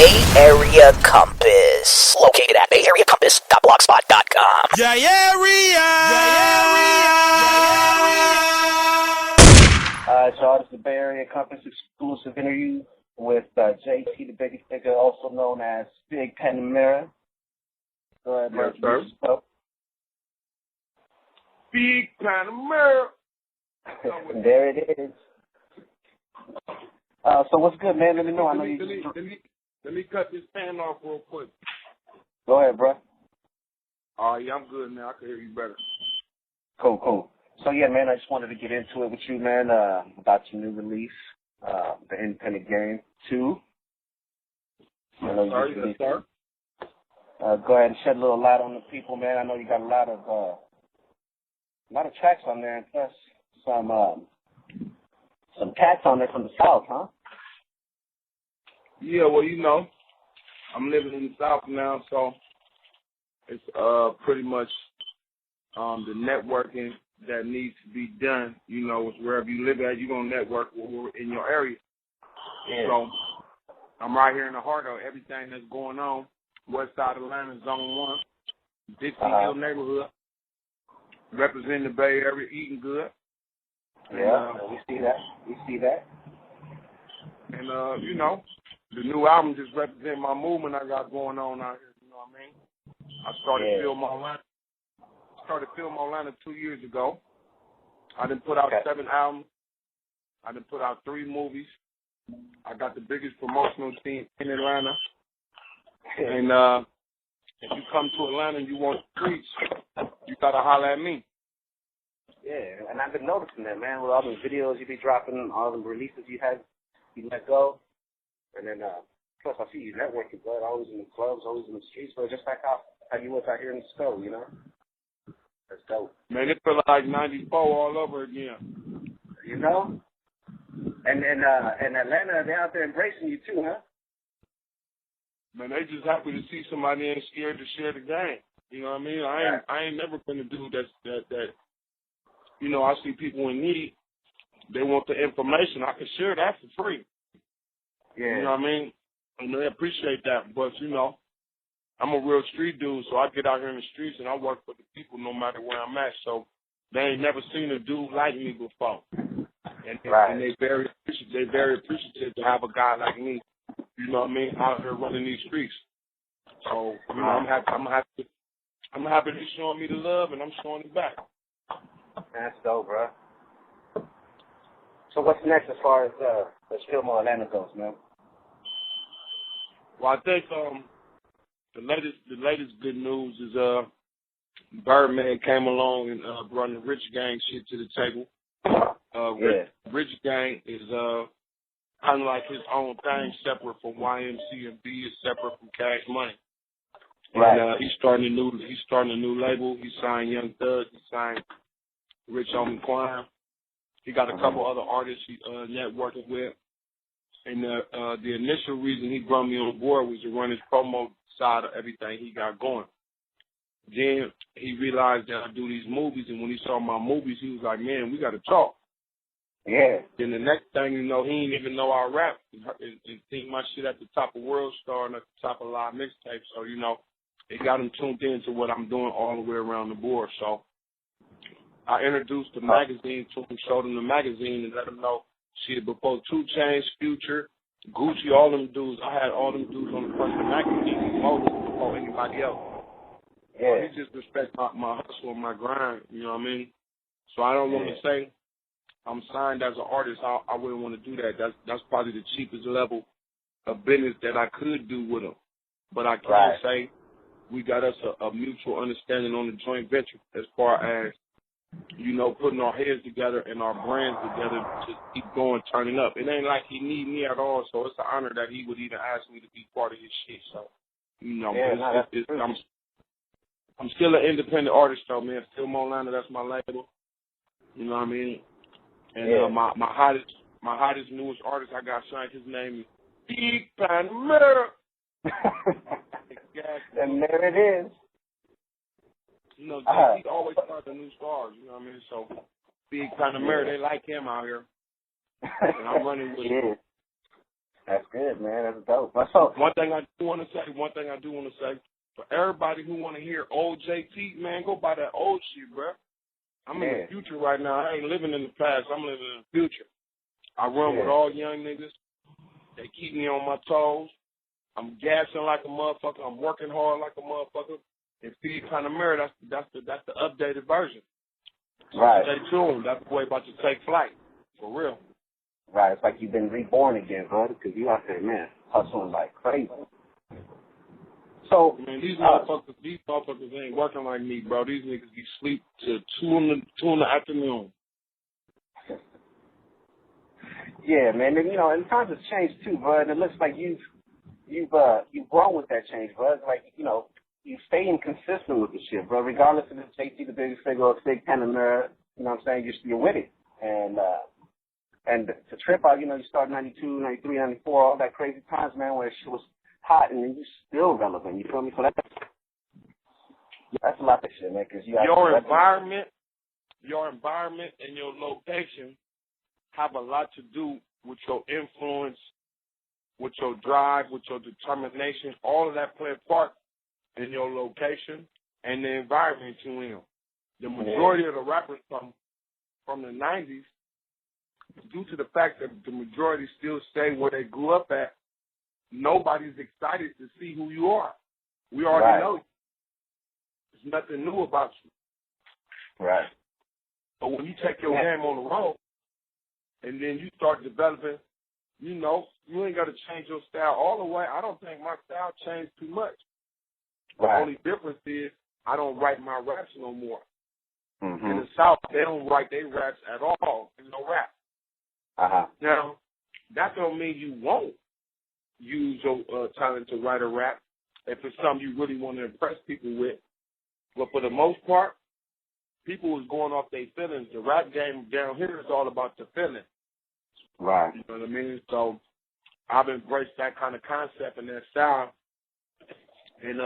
Bay Area Compass, located at BayAreaCompass.blogspot.com. So this is the Bay Area Compass exclusive interview with JT, the Bigga Figga, also known as Figg Panamera. Go ahead, yes, sir. Figg Panamera. There it is. So what's good, man? Let me know. Let me cut this fan off real quick. Go ahead, bro. Yeah, I'm good now. I can hear you better. Cool. So, yeah, man, I just wanted to get into it with you, man, about your new release, The Independent Game 2. Sorry. Go ahead and shed a little light on the people, man. I know you got a lot of tracks on there, and plus some cats on there from the South, huh? Yeah, well, you know, I'm living in the South now, so it's pretty much the networking that needs to be done. You know, wherever you live at, you're going to network in your area. Yeah. So I'm right here in the heart of everything that's going on. West side of Atlanta, Zone 1, Dixie Hill neighborhood, representing the Bay Area, eating good. Yeah, we see that. And, you know, the new album just represents my movement I got going on out here, you know what I mean? I started filming Atlanta 2 years ago. I done put out 7 albums. I done put out 3 movies. I got the biggest promotional team in Atlanta. And if you come to Atlanta and you want streets, you got to holler at me. Yeah, and I've been noticing that, man, with all the videos you be dropping, all the releases you let go. And then, plus I see you networking, bud, always in the clubs, always in the streets, but just like how you was out here in the store, you know? That's dope. Man, it feel like 94 all over again. You know? And Atlanta, they're out there embracing you too, huh? Man, they just happy to see somebody ain't scared to share the game. You know what I mean? I ain't never been a dude that you know, I see people in need. They want the information. I can share that for free. Yeah. You know what I mean? And they appreciate that. But, you know, I'm a real street dude, so I get out here in the streets and I work for the people no matter where I'm at. So they ain't never seen a dude like me before. And they very appreciative to have a guy like me, you know what I mean, out here running these streets. So, you know, I'm happy they're showing me the love and I'm showing it back. That's dope, bro. So what's next as far as film on Atlanta goes, man? Well, I think the latest good news is Birdman came along and brought the Rich Gang shit to the table. Rich Gang is kind of like his own thing, separate from YMC and B, is separate from Cash Money. Right. And he's starting a new label. He signed Young Thug. He signed Rich Homie Quan. He got a couple other artists he networking with. And the initial reason he brought me on board was to run his promo side of everything he got going. Then he realized that I do these movies, and when he saw my movies, he was like, man, we got to talk. Yeah. Then the next thing you know, he didn't even know I rap and think my shit at the top of World Star and at the top of Live Mixtape. So, you know, it got him tuned in to what I'm doing all the way around the board. So I introduced the magazine to him, showed him the magazine, and let him know, shit, before 2 Chainz, Future, Gucci, all them dudes, I had all them dudes on the front of the magazine before anybody else. Yeah. So he just respects my hustle and my grind, you know what I mean? So I don't want to say I'm signed as an artist. I wouldn't want to do that. That's probably the cheapest level of business that I could do with him. But I can say we got us a mutual understanding on the joint venture as far as, you know, putting our heads together and our brands together to keep going, turning up. It ain't like he need me at all, so it's an honor that he would even ask me to be part of his shit. So, you know, I'm still an independent artist, though, man. Still Atlanta, that's my label. You know what I mean? And my hottest newest artist I got signed, his name is Figg Panamera. And there it is. You know, he always starts the new stars, you know what I mean? So, Figg Panamera, they like him out here. And I'm running with him. That's good, man. That's dope. So, one thing I do want to say, for everybody who want to hear old JT, man, go buy that old shit, bro. I'm in the future right now. I ain't living in the past. I'm living in the future. I run with all young niggas. They keep me on my toes. I'm gassing like a motherfucker. I'm working hard like a motherfucker. And Figg Panamera, that's the updated version. So stay tuned. That's the way about to take flight. For real. Right. It's like you've been reborn again, brother, because you out there, man, hustling like crazy. So, man, these motherfuckers ain't working like me, bro. These niggas be sleep till 2 in the afternoon. Yeah, man. And, and times have changed too, bro. And it looks like you've grown with that change, bro. It's like, you staying consistent with the shit, bro. Regardless of if it's JT the Bigga Figga or Figg Panamera, you know what I'm saying? You're with it. And to trip out, you start 92, 93, 94, all that crazy times, man, where shit was hot and then you still relevant. You feel me? So that's a lot of shit, man. Cause your environment and your location have a lot to do with your influence, with your drive, with your determination. All of that play a part in your location and the environment you're in. The majority of the rappers from the 90s, due to the fact that the majority still stay where they grew up at, nobody's excited to see who you are. We already know you. There's nothing new about you. Right. But when you take your game on the road and then you start developing, you ain't got to change your style all the way. I don't think my style changed too much. The only difference is I don't write my raps no more. Mm-hmm. In the South, they don't write their raps at all. There's no rap. Now, that don't mean you won't use your talent to write a rap if it's something you really want to impress people with. But for the most part, people is going off their feelings. The rap game down here is all about the feeling. Right. You know what I mean? So I've embraced that kind of concept and that style. And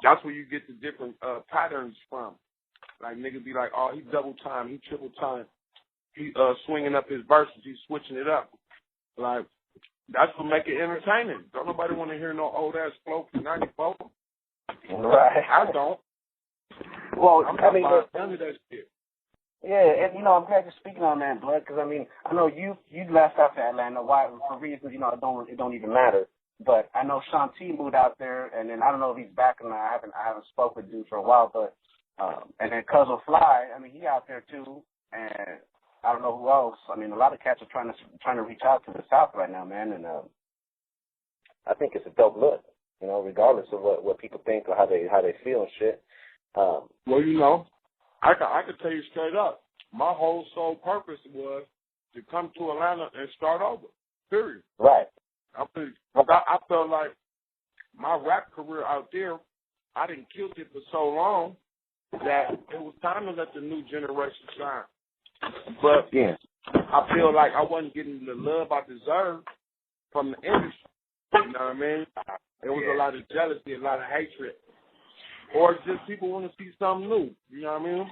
that's where you get the different patterns from. Like, niggas be like, oh, he double time, he triple time. He swinging up his verses, he's switching it up. Like, that's what make it entertaining. Don't nobody want to hear no old-ass flow from 94. Right. I don't. Well, I'm I mean, none of that shit. Yeah, and, I'm glad you're speaking on that, Blood, because, I know you left out to Atlanta. Why? For reasons, it don't even matter. But I know Sean T moved out there, and then I don't know if he's back or not. I haven't spoke with dude for a while, but and then Cuzzo Fly, he out there too, and I don't know who else. A lot of cats are trying to reach out to the South right now, man, and I think it's a dope look, regardless of what people think or how they feel and shit. Well, I could tell you straight up, my whole sole purpose was to come to Atlanta and start over. Period. Right. I felt like my rap career out there, I didn't kill it for so long that it was time to let the new generation shine. But I feel like I wasn't getting the love I deserved from the industry. You know what I mean? There was a lot of jealousy, a lot of hatred. Or just people want to see something new. You know what I mean?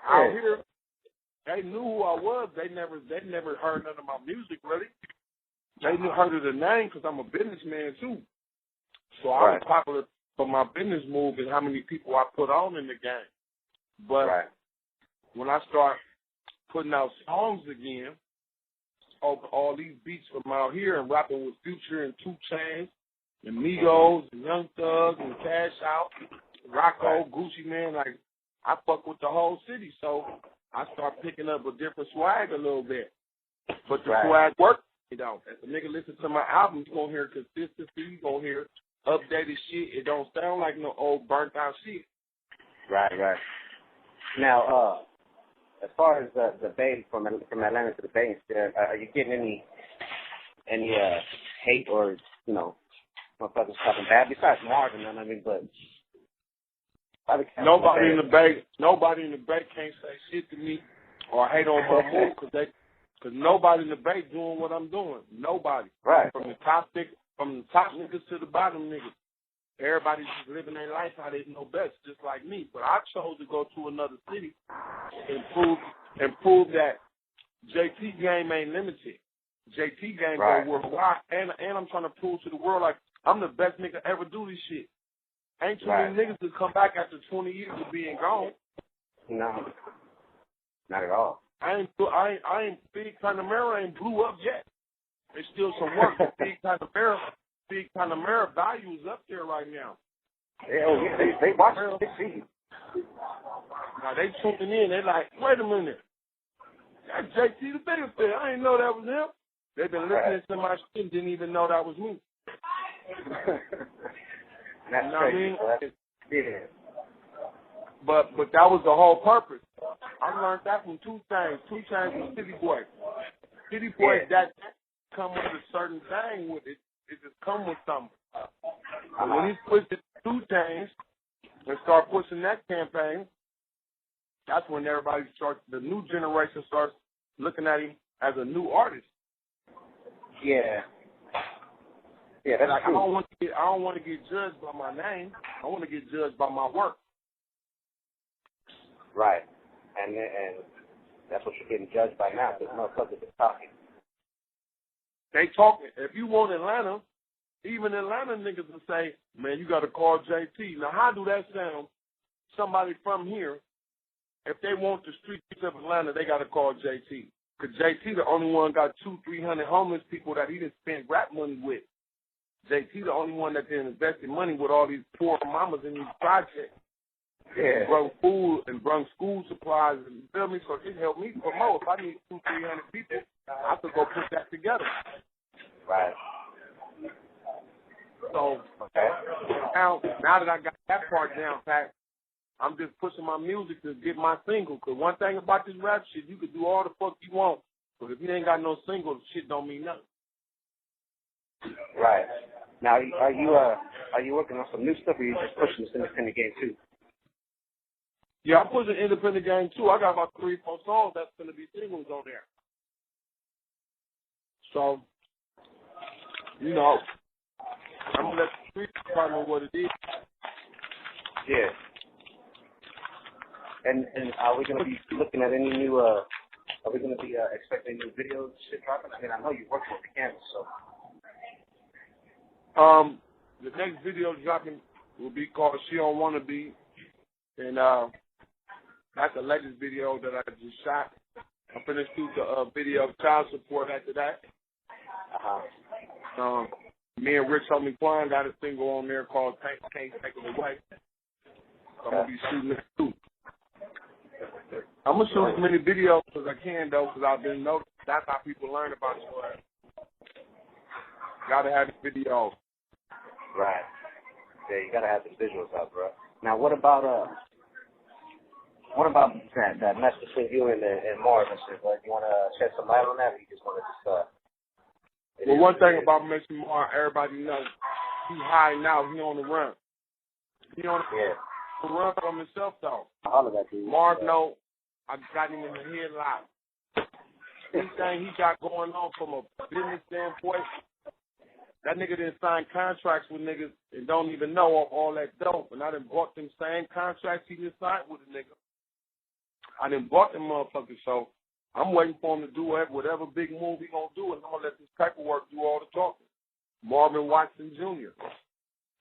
Out here, they knew who I was. They never heard none of my music, really. They heard of the name because I'm a businessman, too. So I was popular for my business move and how many people I put on in the game. But when I start putting out songs again over all these beats from out here and rapping with Future and 2 Chainz and Migos and Young Thug and Cash Out, Rocco, Gucci Man, like, I fuck with the whole city. So I start picking up a different swag a little bit. But the swag works, If a nigga listen to my album, you gonna hear consistency, you gonna hear updated shit. It don't sound like no old burnt out shit. Right. Now, as far as the Bay, from Atlanta to the Bay, are you getting any hate or motherfuckers talking bad besides Marv and but nobody in the Bay can't say shit to me or hate on my move because nobody in the Bay doing what I'm doing. Nobody. Right. From the top niggas to the bottom niggas. Everybody's just living their life how they know best, just like me. But I chose to go to another city and prove that JT game ain't limited. JT game go worldwide, and I'm trying to prove to the world like I'm the best nigga ever do this shit. Ain't too many niggas that come back after 20 years of being gone. No, not at all. I ain't Figg Panamera ain't blew up yet. There's still some work. Figg Panamera value is up there right now. They watch it. They see. Now they tuning in. They like, wait a minute, that's JT the Bigga Figga. I didn't know that was him. They've been listening to my shit and didn't even know that was me. That's you know crazy. what I mean? Yeah. But that was the whole purpose. I learned that from 2 Chainz. 2 Chainz was City Boy. City Boy, that come with a certain thing with it. It just come with something. And when he pushed it 2 Chainz and start pushing that campaign, that's when everybody starts, the new generation starts looking at him as a new artist. Yeah. Yeah, that's like, true. I don't want to get judged by my name. I want to get judged by my work. Right. And that's what you're getting judged by now, because motherfuckers are talking. They talking. If you want Atlanta, even Atlanta niggas will say, man, you got to call JT. Now, how do that sound? Somebody from here, if they want the streets of Atlanta, they got to call JT. Because JT the only one got 200-300 homeless people that he done spent rap money with. JT the only one that done invested money with all these poor mamas in these projects. Yeah. And brung food and brung school supplies, and you feel me? So it helped me promote. If I need 200-300 people, I could go put that together. Right. So now that I got that part down pat, I'm just pushing my music to get my single. Because one thing about this rap shit, you can do all the fuck you want, but if you ain't got no single, the shit don't mean nothing. Right. Now, are you working on some new stuff, or are you just pushing this independent game too? Yeah, I'm pushing independent game too. I got about 3-4 songs that's gonna be singles on there. So, you know, I'm gonna let the street department know what it is. Yeah. And are we gonna be looking at any new? Are we gonna be expecting new videos shit dropping? I mean, I know you work with the canvas, so. The next video dropping will be called She Don't Wanna Be, and that's the latest video that I just shot. I'm finna shoot the video of child support after that. Me and Rich Homie Quan got a single on there called Can't Take It Away. So I'm gonna be shooting it too. I'm gonna shoot as many videos as I can though, because I've been noticed that's how people learn about you. Gotta have the videos. Right. Yeah, you gotta have the visuals out, bro. Now, what about that mess between you and Marv and shit? Like, you wanna shed some light on that, or you just wanna just Well, one thing about Messy Marv, everybody knows he's high now. He on the run. He on the run from himself though. All of that, dude. Marv know I got him in the headlock. Anything he got going on from a business standpoint. That nigga didn't sign contracts with niggas and don't even know all that dope. And I done bought them same contracts he just signed with a nigga. I done bought them motherfuckers, so I'm waiting for him to do whatever big move he gonna do, and I'm gonna let this paperwork do all the talking. Marvin Watson Jr.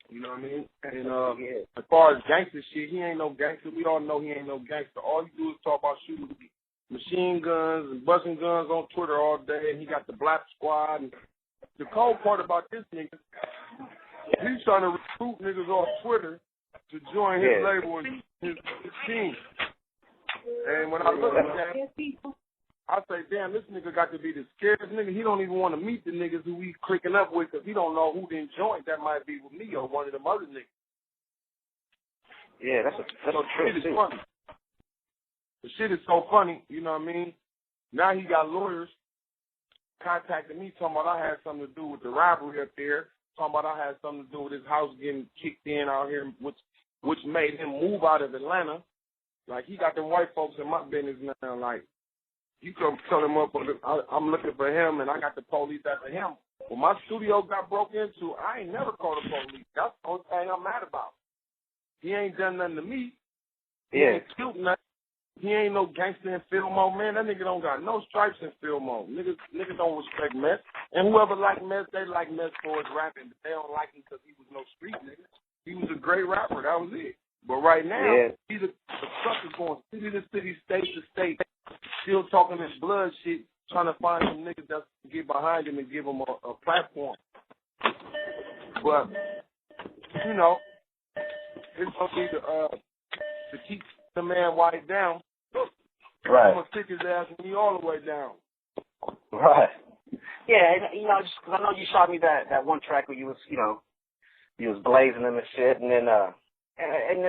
You know what I mean? And as far as gangster shit, he ain't no gangster. We all know he ain't no gangster. All he do is talk about shooting machine guns and busting guns on Twitter all day, and he got the Black Squad. And the cold part about this nigga, he's trying to recruit niggas off Twitter to join his label and his team. And when I look at that, I say, damn, this nigga got to be the scariest nigga. He don't even want to meet the niggas who he clicking up with because he don't know who didn't join. That might be with me or one of them other niggas. Yeah, that's so shit is funny. The shit is so funny, you know what I mean? Now he got lawyers contacting me talking about I had something to do with the robbery up there, talking about I had something to do with his house getting kicked in out here, which made him move out of Atlanta. Like, he got them white folks in my business now, like, you come tell him up, I'm looking for him, and I got the police after him. When my studio got broke into, I ain't never called the police. That's the only thing I'm mad about. He ain't done nothing to me. He ain't killed nothing. He ain't no gangster in film mode, man. That nigga don't got no stripes in film mode. Niggas don't respect Mess. And whoever like Mess, they like Mess for his rapping. But they don't like him because he was no street nigga. He was a great rapper. That was it. But right now, he's the sucker's going city to city, state to state, still talking this blood shit, trying to find some niggas that can get behind him and give him a platform. But, you know, it's going to be to keep the man white down. Right. I'm going to stick his ass and he all the way down. Right. Yeah, you know, just 'cause I know you shot me that one track where you was, you know, you was blazing them and shit, and then,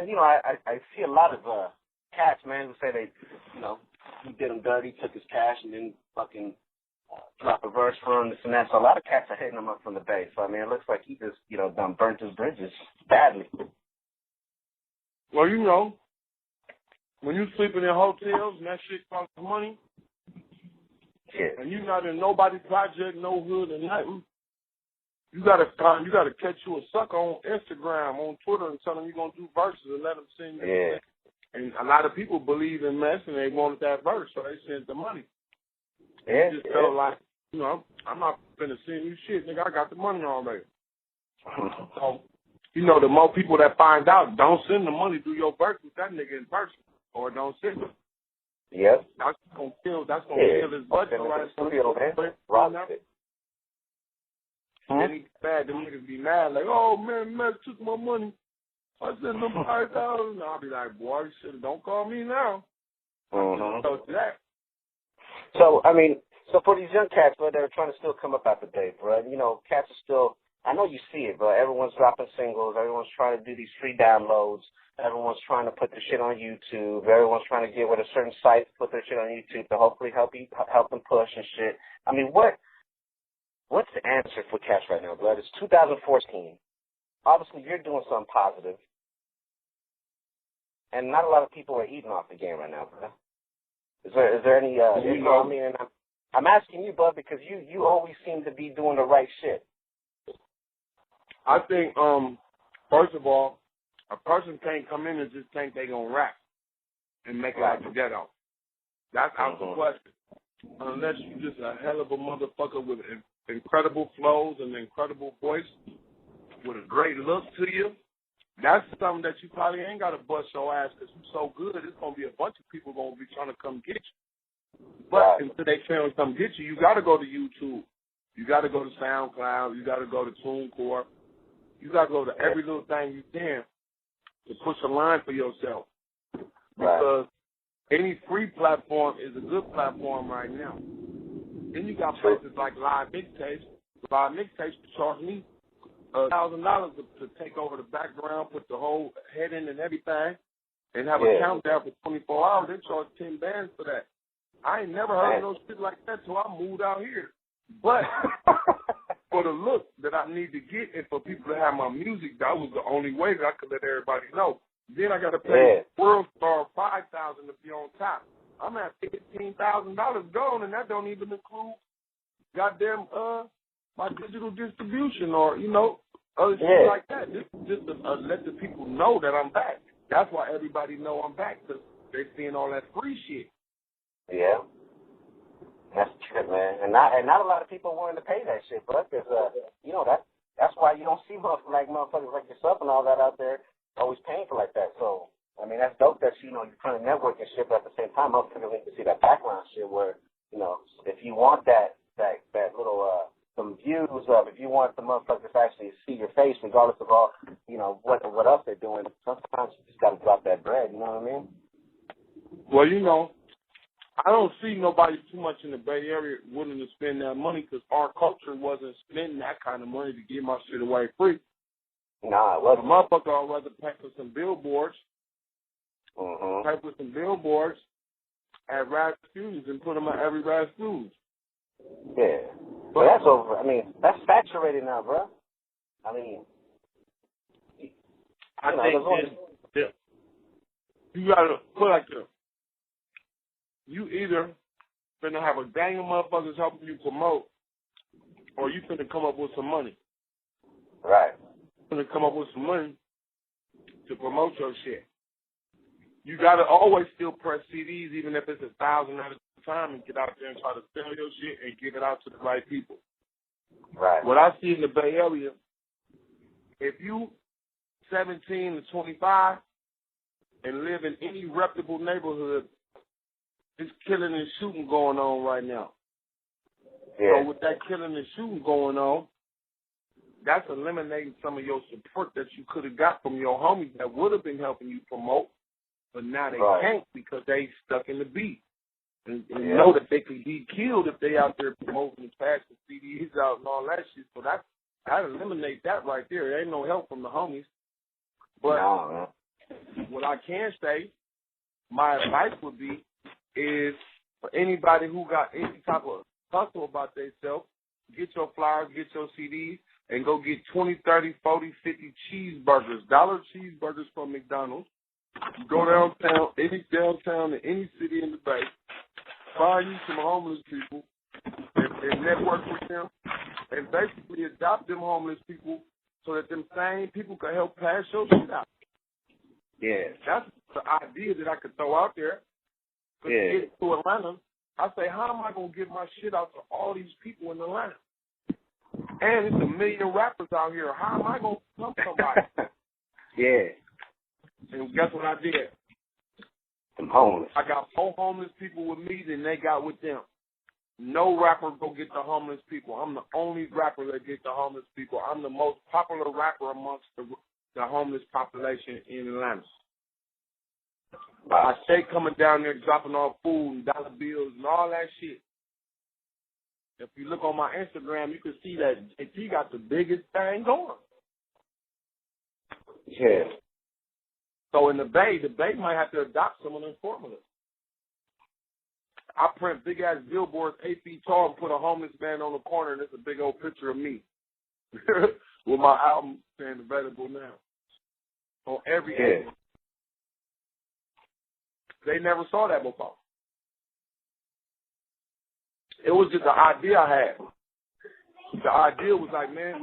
you know, I see a lot of cats, man, who say they, you know, he did him dirty, took his cash, and then fucking drop a verse for him, this and that. So a lot of cats are hitting him up from the Bay. So, I mean, it looks like he just, you know, done burnt his bridges badly. Well, you know, when you sleeping in hotels and that shit costs money, and you not in nobody's project, no hood or nothing, you gotta catch you a sucker on Instagram, on Twitter, and tell him you're gonna do verses and let him send you. Yeah. And a lot of people believe in Mess and they wanted that verse, so they sent the money. Yeah. Just felt like, you know, I'm not finna send you shit, nigga. I got the money already. So, you know, the more people that find out, don't send the money through your verse with that nigga in person, or don't send it. Yep. That's gonna kill his budget right now. Then he bad, them niggas be mad, like, oh man, Mess took my money. I sent them $5,000. I'll be like, boy, shit, don't call me now. So that. So, I mean, so for these young cats, bro, they're trying to still come up out the day, bro. You know, cats are still, I know you see it, bro. Everyone's dropping singles. Everyone's trying to do these free downloads. Everyone's trying to put the shit on YouTube. Everyone's trying to get with a certain site to put their shit on YouTube to hopefully help them push and shit. I mean, what's the answer for cats right now, bro? It's 2014. Obviously, you're doing something positive. And not a lot of people are eating off the game right now, bro. Is there any, you know, I mean, and I'm asking you, bud, because you always seem to be doing the right shit. I think, first of all, a person can't come in and just think they gonna rap and make it out the ghetto. That's out the question. Unless you're just a hell of a motherfucker with incredible flows and incredible voice, with a great look to you, that's something that you probably ain't got to bust your ass because you're so good. It's going to be a bunch of people going to be trying to come get you. But until they try to come get you, you got to go to YouTube. You got to go to SoundCloud. You got to go to TuneCore. You got to go to every little thing you can to push a line for yourself. Because any free platform is a good platform right now. Then you got places like Live Mixtapes. Live Mixtapes charge me $1,000 to take over the background, put the whole head in and everything, and have a countdown for 24 hours. They charge 10 bands for that. I ain't never heard of no shit like that till I moved out here. But for the look that I need to get and for people to have my music, that was the only way that I could let everybody know. Then I got to pay World Star $5,000 to be on top. I'm at $15,000 gone, and that don't even include goddamn my digital distribution or, you know, other shit like that. Just to let the people know that I'm back. That's why everybody know I'm back, because they're seeing all that free shit. Yeah. That's true, man. And not a lot of people willing to pay that shit, but because, you know, that's why you don't see motherfuckers like yourself and all that out there always paying for like that. So, I mean, that's dope that, you know, you're trying to network and shit, but at the same time, motherfuckers need to see that background shit where, you know, if you want that little, some views of, if you want the motherfuckers to actually see your face, regardless of all, you know, what else they're doing, sometimes you just got to drop that bread, you know what I mean? Well, you know, I don't see nobody too much in the Bay Area willing to spend that money because our culture wasn't spending that kind of money to give my shit away free. Nah, it wasn't. A motherfucker would rather pay for some billboards, pay for some billboards at Rasputin's and put them at every Rasputin's. Yeah. But that's over. I mean, that's saturated now, bro. I mean, I think you got to put like this. You either finna have a gang of motherfuckers helping you promote, or you finna come up with some money. Right. Finna come up with some money to promote your shit. you got to always still press CDs, even if it's 1,000 at a time, and get out there and try to sell your shit and get it out to the right people. Right. What I see in the Bay Area, if you 17 to 25 and live in any reputable neighborhood, there's killing and shooting going on right now. Yeah. So with that killing and shooting going on, that's eliminating some of your support that you could have got from your homies that would have been helping you promote, but now they can't because they stuck in the beat. And know that they could be killed if they out there promoting and passing CDs out and all that shit. So that eliminate that right there. There ain't no help from the homies. But what I can say, my advice would be, is for anybody who got any type of hustle about themselves, get your flyers, get your CDs, and go get 20, 30, 40, 50 cheeseburgers, dollar cheeseburgers from McDonald's. Go downtown, in any city in the Bay, find you some homeless people and network with them, and basically adopt them homeless people so that them same people can help pass your shit out. Yeah. That's the idea that I could throw out there. Because to get to Atlanta, I say, how am I going to get my shit out to all these people in Atlanta? And it's 1 million rappers out here. How am I going to come somebody? Yeah. And guess what I did? Some homeless. I got 4 homeless people with me than they got with them. No rapper go get the homeless people. I'm the only rapper that get the homeless people. I'm the most popular rapper amongst the homeless population in Atlanta. I stay coming down there dropping off food and dollar bills and all that shit. If you look on my Instagram, you can see that JT got the biggest thing going. Yeah. So in the Bay might have to adopt some of them formulas. I print big-ass billboards 8 feet tall and put a homeless man on the corner, and it's a big old picture of me with my album saying available now on every album. They never saw that before. It was just an idea I had. The idea was like, man,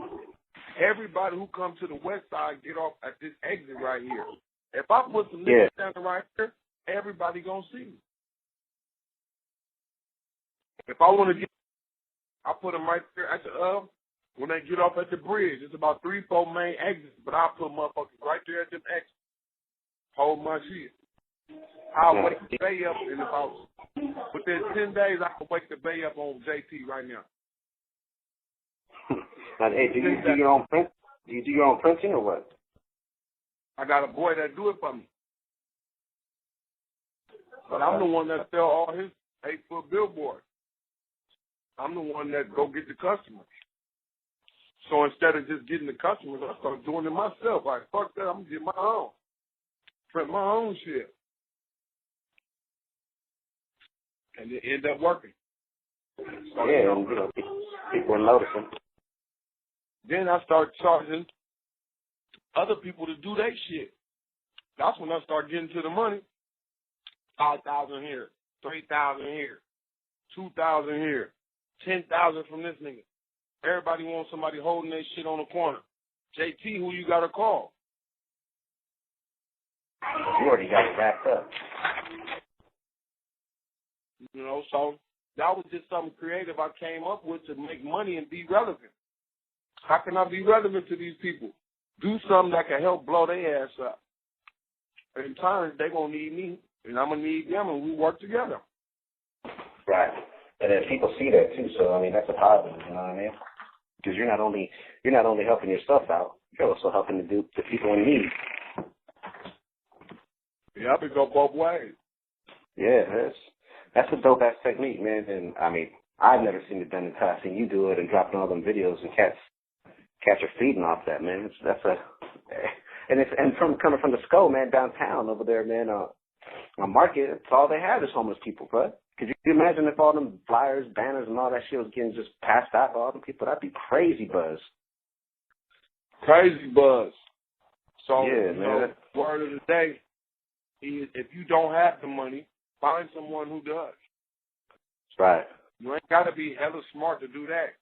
everybody who comes to the west side get off at this exit right here. If I put some niggas standing right here, everybody gonna see me. If I want to get, I put them right there at the when they get off at the bridge. It's about 3-4 main exits, but I put motherfuckers right there at them exits. Hold my shit. I'll wake the Bay up in about within 10 days. I can wake the Bay up on JT right now. Now, hey, do you do your own print? Do you do your own printing or what? I got a boy that do it for me, but I'm the one that sell all his 8-foot billboards. I'm the one that go get the customers. So instead of just getting the customers, I start doing it myself. Like, fuck that, I'm gonna get my own. Print my own shit. And it end up working. So, people are noticing. Then I start charging other people to do their shit. That's when I start getting to the money. 5,000 here, 3,000 here, 2,000 here, 10,000 from this nigga. Everybody wants somebody holding their shit on the corner. JT, who you got to call? You already got it wrapped up. You know, so that was just something creative I came up with to make money and be relevant. How can I be relevant to these people? Do something that can help blow their ass up. In turn, they're going to need me, and I'm going to need them, and we work together. Right. And then people see that, too, so, I mean, that's a positive, you know what I mean? Because you're not only helping yourself out, you're also helping the people in need. Yeah, it go both ways. Yeah, that's a dope-ass technique, man. And, I mean, I've never seen it done until I seen you do it and dropping all them videos and cats are feeding off that, man. Coming from the SCO, man, downtown over there, man, on Market, it's all they have is homeless people, bro. Could you imagine if all them flyers, banners, and all that shit was getting just passed out to all them people? That'd be crazy buzz. Crazy buzz. So, yeah, man. Word of the day is if you don't have the money, find someone who does. That's right. You ain't got to be hella smart to do that.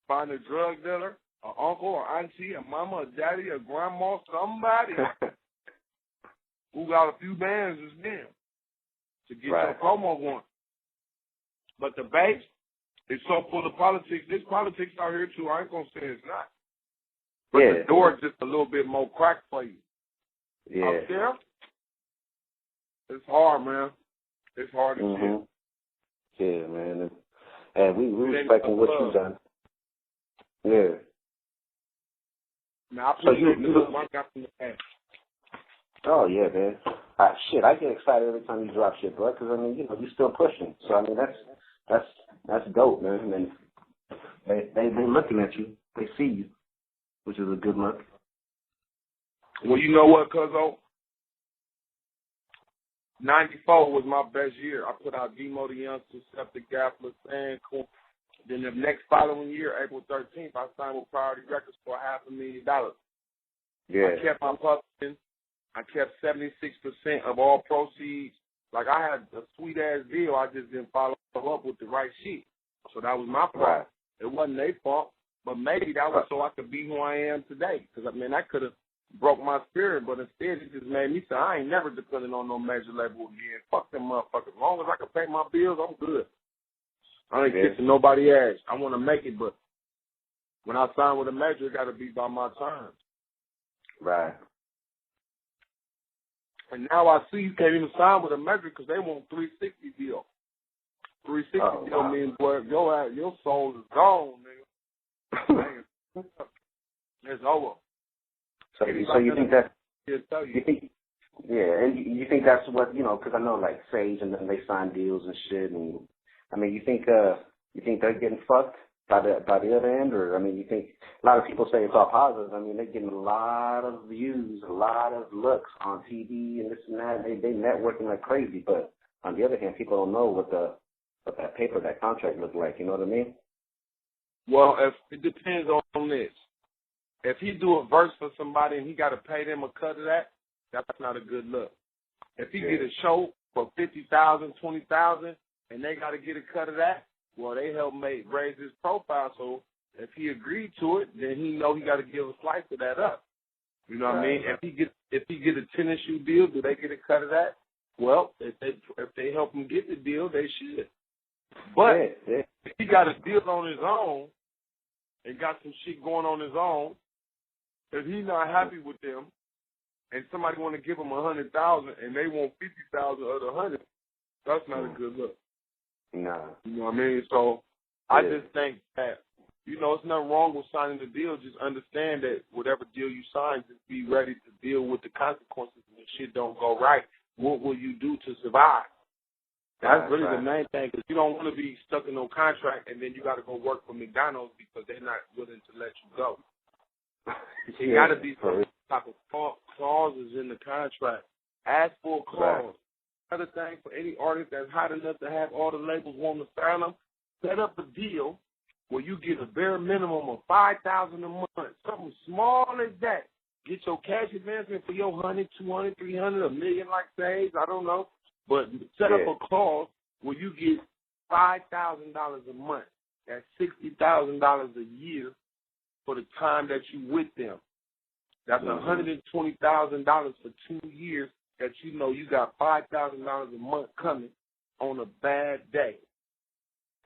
Find a drug dealer, an uncle, or auntie, a mama, a daddy, a grandma, somebody. who got a few bands is them to get your promo going. But the Bay is so full of politics. There's politics out here, too. I ain't going to say it's not. But the door's just a little bit more cracked for you. Yeah. Up there, it's hard, man. It's hard to see. Yeah, man. And we respecting what you done. Yeah. Now, oh, yeah, man. Shit, I get excited every time you drop shit, bro, because, I mean, you know, you're still pushing. So, I mean, that's dope, man. And they looking at you. They see you, which is a good look. Well, you know what, cuzzo? 94 was my best year. I put out Demo the Youngster, Septic Gaffler, Sand Corn. Then the next following year, April 13th, I signed with Priority Records for $500,000. Yeah. I kept my publishing. I kept 76% of all proceeds. Like, I had a sweet-ass deal. I just didn't follow up with the right shit. So that was my fault. Right. It wasn't their fault. But maybe that was so I could be who I am today. Because, I mean, that could have broke my spirit. But instead, it just made me say, I ain't never depending on no major label again. Fuck them motherfuckers. As long as I can pay my bills, I'm good. I ain't kissing nobody ass. I want to make it, but when I sign with a major, it got to be by my terms. Right. And now I see you can't even sign with a major because they want 360 deal. 360 deal means, boy, your soul is gone, nigga. It's over. So you think that? You think? Yeah, and you think that's what, you know? Because I know like Sage and then they sign deals and shit, and I mean, you think they're getting fucked by the other end, or I mean, you think a lot of people say it's all positive. I mean, they're getting a lot of views, a lot of looks on TV and this and that. They networking like crazy, but on the other hand, people don't know what that paper, that contract looked like. You know what I mean? Well, it depends on this. If he do a verse for somebody and he got to pay them a cut of that, that's not a good look. If he get a show for $50,000, $20,000, and they got to get a cut of that, well, they help raise his profile. So if he agreed to it, then he know he got to give a slice of that up. You know what I mean? If he get a tennis shoe deal, do they get a cut of that? Well, if they help him get the deal, they should. But if he got a deal on his own and got some shit going on his own, if he's not happy with them, and somebody want to give him $100,000 and they want $50,000 of the $100,000, that's not a good look. No. You know what I mean? So I just think that, you know, it's nothing wrong with signing the deal. Just understand that whatever deal you sign, just be ready to deal with the consequences when shit don't go right. What will you do to survive? That's really the main thing, because you don't want to be stuck in no contract and then you got to go work for McDonald's because they're not willing to let you go. It got to be some type of clauses in the contract. Ask for a clause. Another thing for any artist that's hot enough to have all the labels want to sign them, set up a deal where you get a bare minimum of $5,000 a month, something small as that. Get your cash advancement for your $100, $200, $300, $1 million like Sage, I don't know. But set up a clause where you get $5,000 a month. That's $60,000 a year for the time that you with them. That's $120,000 for 2 years that you know you got $5,000 a month coming on a bad day.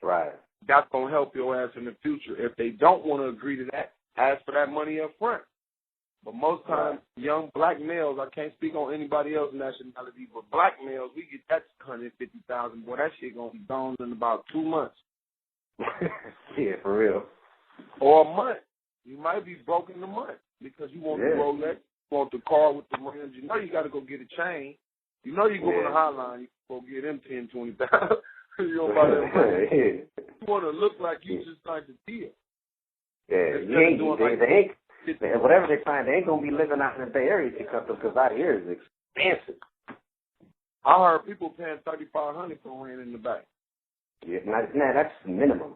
Right. That's going to help your ass in the future. If they don't want to agree to that, ask for that money up front. But most times, young black males, I can't speak on anybody else's nationality, but black males, we get that $150,000. Boy, that shit going to be gone in about 2 months. Yeah, for real. Or a month. You might be broke in a month because you want the Rolex, you want the car with the rims. You know you got to go get a chain. You know you go on the hotline, you go get them 10, 20,000. You don't buy that money. You want to look like you just signed the deal. Yeah, they ain't. Whatever they find, they ain't gonna be living out in the Bay Area because out here is expensive. I heard people paying $3,500 for rent in the back. Yeah, now that's the minimum.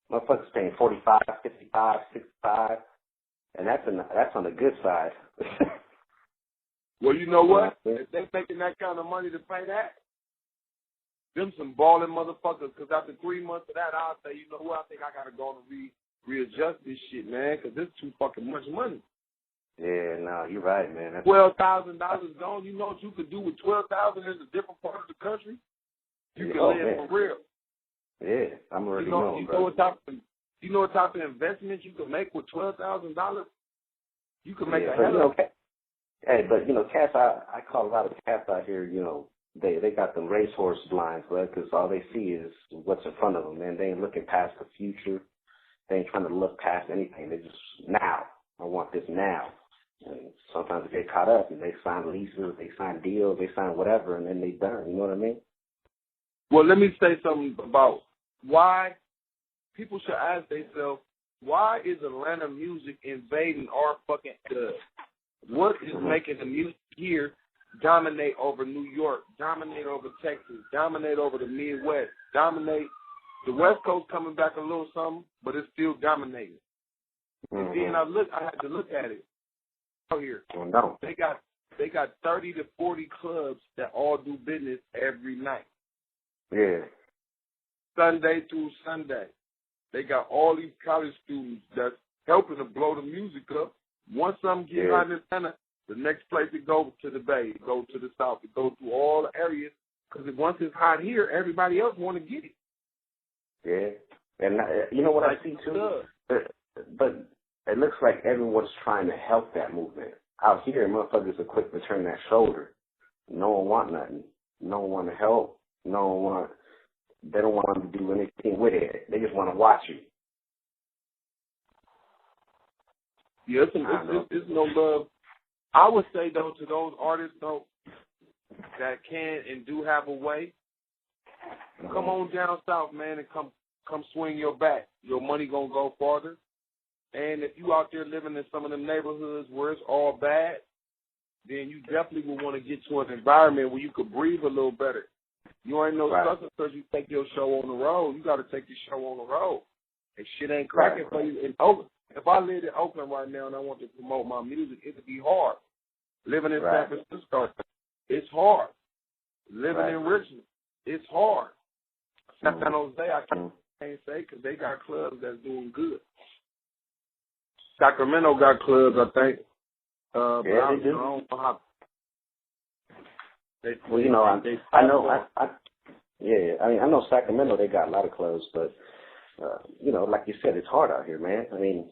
Motherfuckers paying 45, 55, 65, and that's on the good side. Well, you know what? If they're making that kind of money to pay that, them some balling motherfuckers. Because after 3 months of that, I'll say, you know what? I think I gotta go and readjust this shit, man, because this is too fucking much money. Yeah, no, you're right, man. $12,000 gone. You know what you could do with $12,000 in a different part of the country? You can live for real. Yeah, I'm already knowing, you know what type of investment you can make with $12,000? You can make a hell of it. Hey, but cats, I call a lot of cats out here. They got them racehorse blinds, right? Because all they see is what's in front of them, man. They ain't looking past the future. They ain't trying to look past anything. They just now. I want this now. And sometimes they get caught up and they sign leases, they sign deals, they sign whatever, and then they done. You know what I mean? Well, let me say something about why people should ask themselves, why is Atlanta music invading our fucking club? What is making the music here dominate over New York, dominate over Texas, dominate over the Midwest, dominate the West Coast coming back a little something, but it's still dominating. And then I had to look at it out here. No. They got 30 to 40 clubs that all do business every night. Yeah. Sunday through Sunday. They got all these college students that's helping to blow the music up. Once something gets hot in Atlanta, the next place it goes to the Bay, it goes to the South, it goes to all the areas. Because once it's hot here, everybody else want to get it. Yeah. And you know what I see too? But it looks like everyone's trying to help that movement. Out here, motherfuckers are quick to turn that shoulder. No one want nothing. No one want to help. They don't want to do anything with it. They just want to watch you. Yeah, it's no love. I would say, though, to those artists, though, that can and do have a way, come on down south, man, and come swing your bat. Your money going to go farther. And if you out there living in some of them neighborhoods where it's all bad, then you definitely will want to get to an environment where you could breathe a little better. You ain't no sucker because you take your show on the road. You got to take your show on the road. And shit ain't cracking for you in Oakland. If I lived in Oakland right now and I want to promote my music, it would be hard. Living in San Francisco, it's hard. Living in Richmond, it's hard. San Jose, I can't say because they got clubs that's doing good. Sacramento got clubs, I think. But yeah, they do. I don't know how. I know Sacramento, they got a lot of clubs, but, like you said, it's hard out here, man. I mean,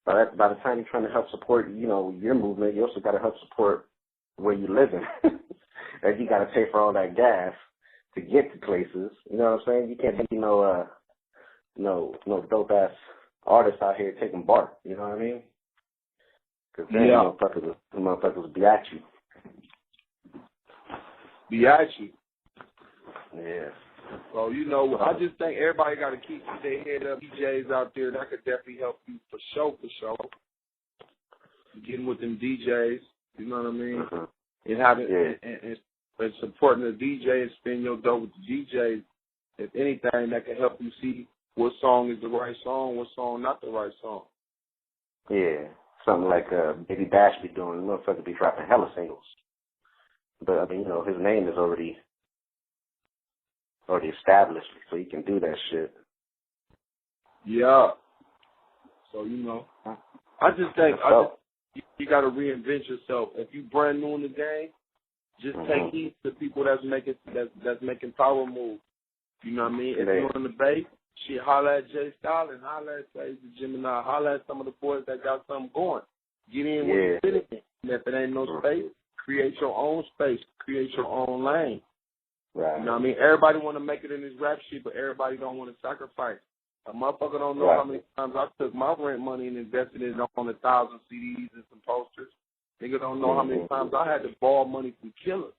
by the time you're trying to help support, your movement, you also got to help support where you live in. And you got to pay for all that gas to get to places. You know what I'm saying? You can't be no dope-ass artists out here taking bark. You know what I mean? Because then the motherfuckers be at you. Be at you. Yeah. So, I just think everybody got to keep their head up. DJs out there, that could definitely help you for sure. Getting with them DJs, you know what I mean? And having and supporting the DJ and spend your dough with the DJs. If anything, that can help you see what song is the right song, what song not the right song. Yeah. Something like Baby Bash be doing. The motherfucker be dropping hella singles. But, I mean, his name is already established, so he can do that shit. Yeah. So, I just think you got to reinvent yourself. If you brand new in the game, just take heed to people that's making power moves. You know what I mean? If you're on the Bay, shit, holla at Jay Stalin, holla at Sage the Gemini, holla at some of the boys that got something going. Get in with the city. And if it ain't no space, create your own space, create your own lane. Right. You know what I mean? Everybody want to make it in this rap shit, but everybody don't want to sacrifice. A motherfucker don't know how many times I took my rent money and invested it on 1,000 CDs and some posters. Nigga don't know how many times I had to borrow money from killers.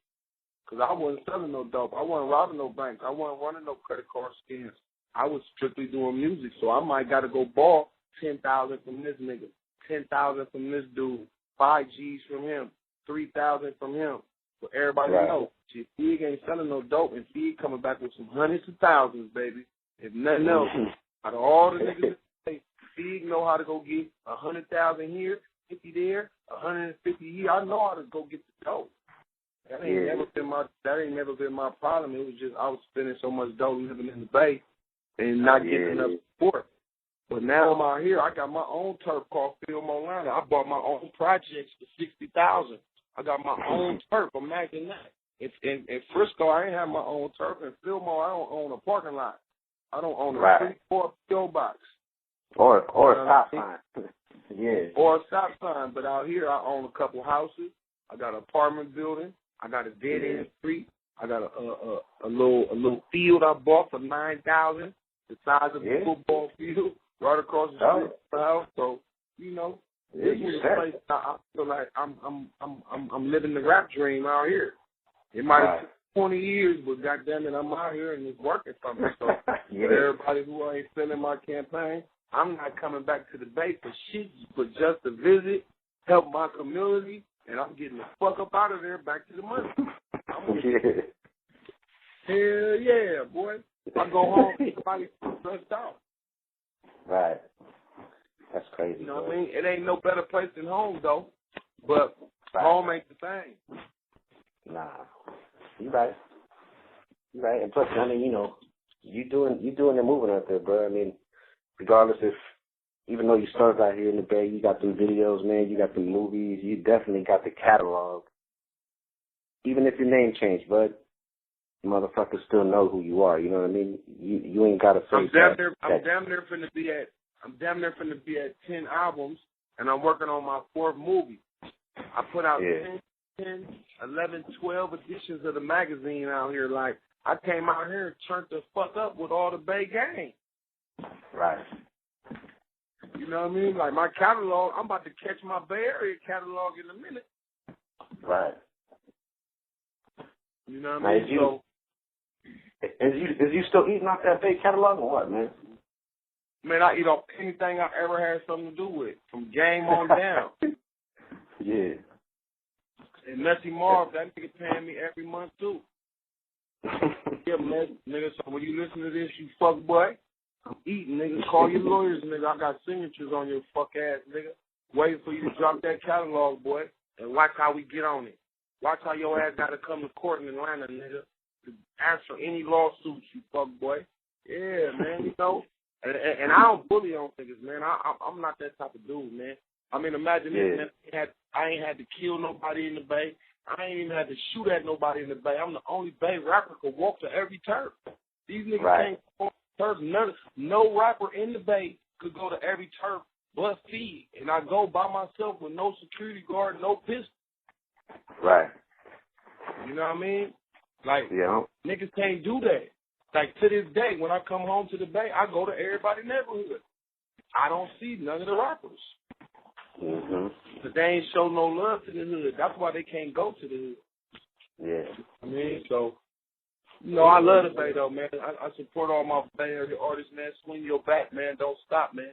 Because I wasn't selling no dope. I wasn't robbing no banks. I wasn't running no credit card scams. I was strictly doing music. So I might got to go borrow 10,000 from this nigga, 10,000 from this dude, 5 G's from him, 3,000 from him. So everybody knows. Shit, Figg ain't selling no dope, and Figg coming back with some hundreds of thousands, baby. If nothing else, out of all the niggas that Figg know how to go get 100,000 here, 50 there, 150 here. I know how to go get the dope. That ain't never been my problem. It was just I was spending so much dough living in the Bay and not getting enough support. But now I'm out here. I got my own turf called Film Online. I bought my own projects for $60,000. I got my own turf. Imagine that. In Frisco, I ain't have my own turf. In Fillmore, I don't own a parking lot. I don't own a 3-4 PO box. Or a stop sign. Yeah. Or a stop sign. But out here, I own a couple houses. I got an apartment building. I got a dead end street. I got a little field I bought for $9,000, the size of a football field, right across the street from the house. So, you know, this is a place I feel like I'm living the rap dream out here. It might have took 20 years, but goddamn it, I'm out here and it's working for me. So for everybody who ain't feeling my campaign, I'm not coming back to the Bay for shit, but just to visit, help my community, and I'm getting the fuck up out of there back to the money. Hell yeah, boy. I go home and somebody stressed out. Right. That's crazy. You know what I mean? It ain't no better place than home, though. But home ain't the same. Nah. You right. You right. And plus, I mean, you know, you doing the moving out there, bro. I mean, regardless if, even though you started out here in the Bay, you got them videos, man, you got the movies, you definitely got the catalog. Even if your name changed, but motherfuckers still know who you are. You know what I mean? You ain't got to say I'm damn near finna be at 10 albums, and I'm working on my 4th movie. I put out 10, 11, 12 editions of the magazine out here. Like, I came out here and turned the fuck up with all the Bay gang. Right. You know what I mean? Like, my catalog, I'm about to catch my BayArea catalog in a minute. Right. You know what I mean? Is you still eating off that Bay catalog or what, man? Man, I eat off anything I ever had something to do with, from game on down. Yeah. And Messy Marv, that nigga paying me every month, too. Yeah, man, nigga, so when you listen to this, you fuck boy, I'm eating, nigga. Call your lawyers, nigga. I got signatures on your fuck ass, nigga. Waiting for you to drop that catalog, boy, and watch how we get on it. Watch how your ass got to come to court in Atlanta, nigga, to answer any lawsuits, you fuck boy. Yeah, man, you know. And I don't bully on niggas, man. I'm not that type of dude, man. I mean, imagine this, man. I ain't had to kill nobody in the Bay. I ain't even had to shoot at nobody in the Bay. I'm the only Bay rapper who could walk to every turf. These niggas can't walk to turf. No rapper in the Bay could go to every turf but Figg. And I go by myself with no security guard, no pistol. Right. You know what I mean? Like, niggas can't do that. Like, to this day, when I come home to the Bay, I go to everybody's neighborhood. I don't see none of the rappers. Mm-hmm. But they ain't show no love to the hood. That's why they can't go to the hood. Yeah. I mean, so, you know, I love the Bay, though, man. I support all my Bay Area artists, man. Swing your back, man. Don't stop, man.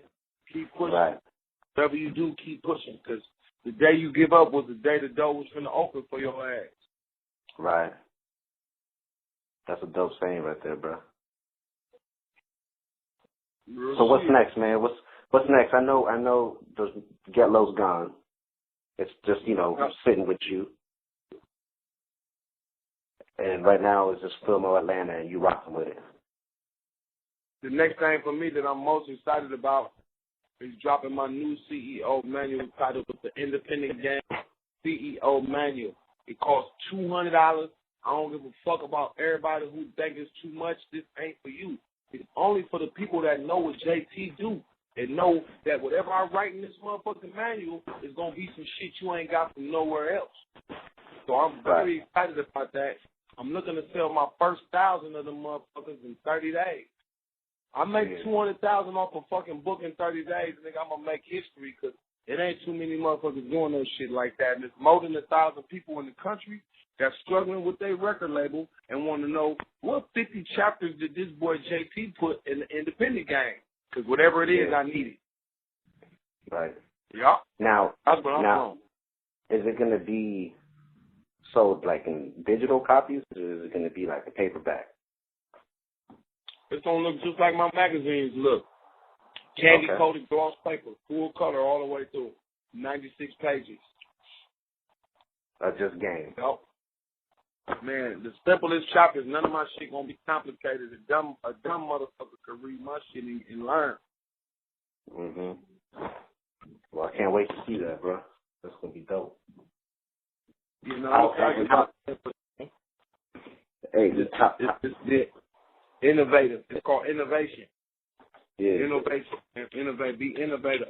Keep pushing. Right. Whatever you do, keep pushing. Because the day you give up was the day the door was finna open for your ass. Right. That's a dope saying right there, bro. So what's next, man? What's next? I know the Get Low's gone. It's just, you know, sitting with you. And right now it's just Fillmore, Atlanta, and you rocking with it. The next thing for me that I'm most excited about is dropping my new CEO manual titled The Independent Game CEO Manual. It costs $200. I don't give a fuck about everybody who think it's too much. This ain't for you. It's only for the people that know what JT do and know that whatever I write in this motherfucking manual is going to be some shit you ain't got from nowhere else. So I'm very excited about that. I'm looking to sell my first 1,000 of them motherfuckers in 30 days. I make 200,000 off a fucking book in 30 days, nigga. I'm going to make history because it ain't too many motherfuckers doing no shit like that. And there's more than 1,000 people in the country that's struggling with their record label and want to know what 50 chapters did this boy JT put in the independent game? Because whatever it is, I need it. Right. Yeah. Now, that's what I'm on. Is it going to be sold like in digital copies, or is it going to be like a paperback? It's going to look just like my magazines look. Candy-coated gloss paper, full color all the way through. 96 pages. Just game. Yep. Man, the simplest chapters, none of my shit gonna be complicated. A dumb motherfucker could read my shit and learn. Mhm. Well, I can't wait to see that, bro. That's gonna be dope. You know, I'm talking about. Hey, it's innovative. It's called innovation. Yeah. Innovation. Innovate. Be innovative.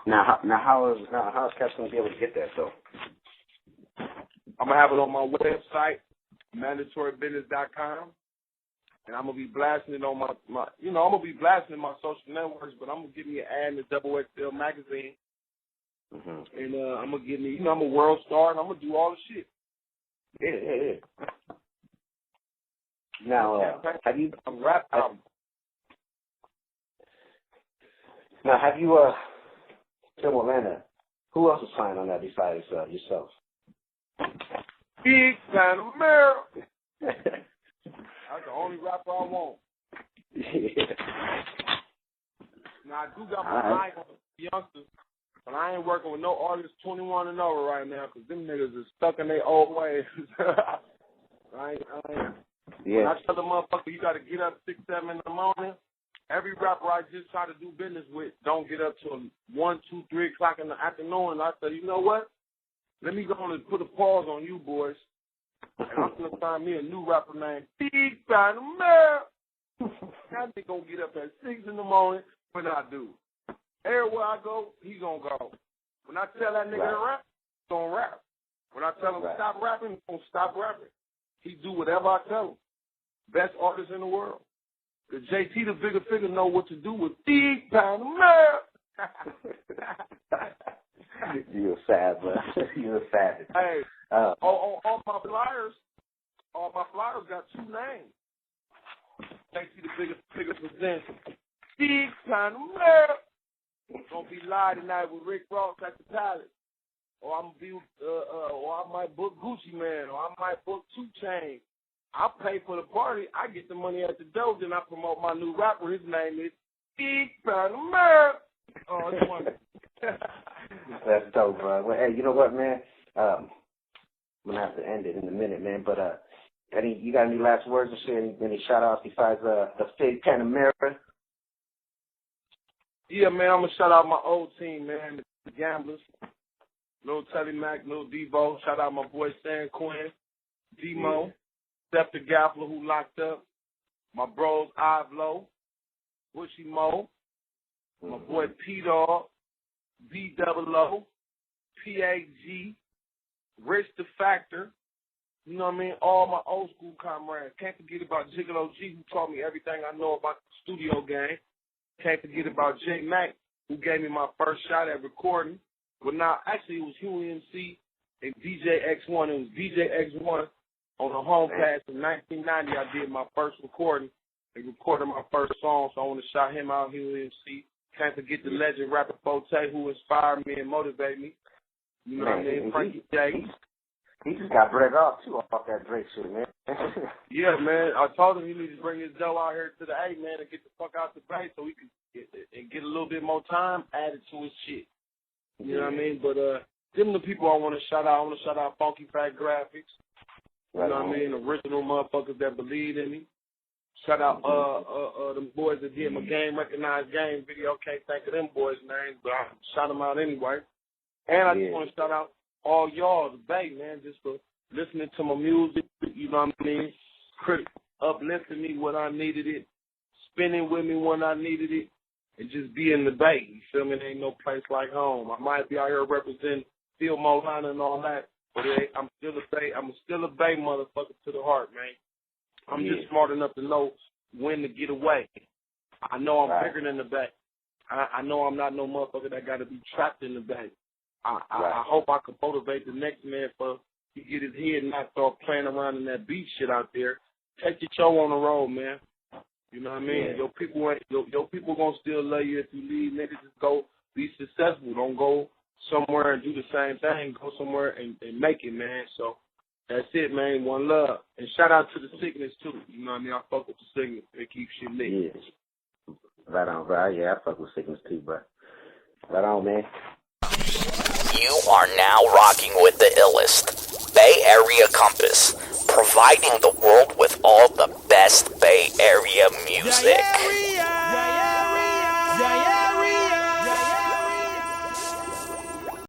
Now how is Caps gonna be able to get that though? I'm gonna have it on my website, mandatorybusiness.com, and I'm gonna be blasting it on my I'm gonna be blasting it in my social networks, but I'm gonna give me an ad in the Double XL magazine, and I'm gonna give me, I'm a world star, and I'm gonna do all the shit. Yeah. Now, have you rap album? Now, have you Tim Atlanta? Who else is signed on that besides yourself? Figg Panamera. That's the only rapper I want. Yeah. Now I do got my eye on the youngsters, but I ain't working with no artists 21 and over right now because them niggas is stuck in their old ways. I ain't. Yeah. When I tell the motherfucker you got to get up 6, 7 in the morning, every rapper I just try to do business with don't get up till 1, 2, 3 o'clock in the afternoon. And I say, you know what? Let me go on and put a pause on you boys. And I'm going to find me a new rapper named Figg Panamera. That nigga going to get up at 6 in the morning when I do. Everywhere I go, he going to go. When I tell that nigga to rap, he going to rap. When I tell him to stop rapping, he going to stop rapping. He do whatever I tell him. Best artist in the world. The JT, the Bigga Figga, know what to do with Figg Panamera. You're a sad, bro. You're a savage. Hey, all my flyers got 2 names. JT, the Bigga Figga presents Figg Panamera. Gonna be live tonight with Rick Ross at the Palace. Or I'm gonna be, or I might book Gucci Man, or I might book 2 Chainz. I pay for the party. I get the money at the door. Then I promote my new rapper. His name is Figg Panamera. Oh, it's wonderful. That's dope, bro. Well, hey, you know what, man? I'm gonna have to end it in a minute, man. But you got any last words to say? Any shout outs besides the Figg Panamera? Yeah, man. I'm gonna shout out my old team, man. The Gamblers. Lil Telly Mac, Lil Devo. Shout out my boy San Quinn, Demo. Steph the Gaffler who locked up, my bros Ivlo, Bushy Mo, my boy P-Dog, B-Double-O, P-A-G, Rich the Factor, you know what I mean, all my old school comrades. Can't forget about Gigolo G who taught me everything I know about the studio game. Can't forget about J Mac who gave me my first shot at recording. But now, actually, it was Huey MC and DJ X1. It was DJ X1. On the home pass in 1990, I did my first recording and recorded my first song, so I want to shout him out, Huey MC. Can't forget the legend rapper Forte who inspired me and motivated me. You know what I mean? Frankie J. He just got break off, too, off that Drake shit, man. Yeah, man. I told him he needs to bring his dough out here to the A, man, and get the fuck out the Bay so he can get a little bit more time added to his shit. You know what I mean? But them the people I want to shout out. I want to shout out Funky Fat Graphics. You know what I mean? Original motherfuckers that believe in me. Shout out them boys that did my game recognized game video. Can't think of them boys' names, but I shout them out anyway. And I just want to shout out all y'all, the Bay, man, just for listening to my music. You know what I mean? Uplifting me when I needed it, spinning with me when I needed it, and just being the Bay. You feel me? There ain't no place like home. I might be out here representing Phil Molina and all that. But I'm still a Bay motherfucker to the heart, man. I'm just smart enough to know when to get away. I know I'm bigger than the Bay. I know I'm not no motherfucker that got to be trapped in the Bay. I hope I can motivate the next man for to get his head knocked off playing around in that beat shit out there. Take your show on the road, man. You know what I mean? Your people gonna still love you if you leave. Niggas just go be successful. Don't go somewhere and do the same thing. Go somewhere and make it, man. So that's it, man. One love. And shout out to the Sickness, too. You know what I mean? I fuck with the Sickness. They keep shit lit. Yeah. Right on, bro. Yeah, I fuck with Sickness, too, bro. Right on, man. You are now rocking with the illest. Bay Area Compass, providing the world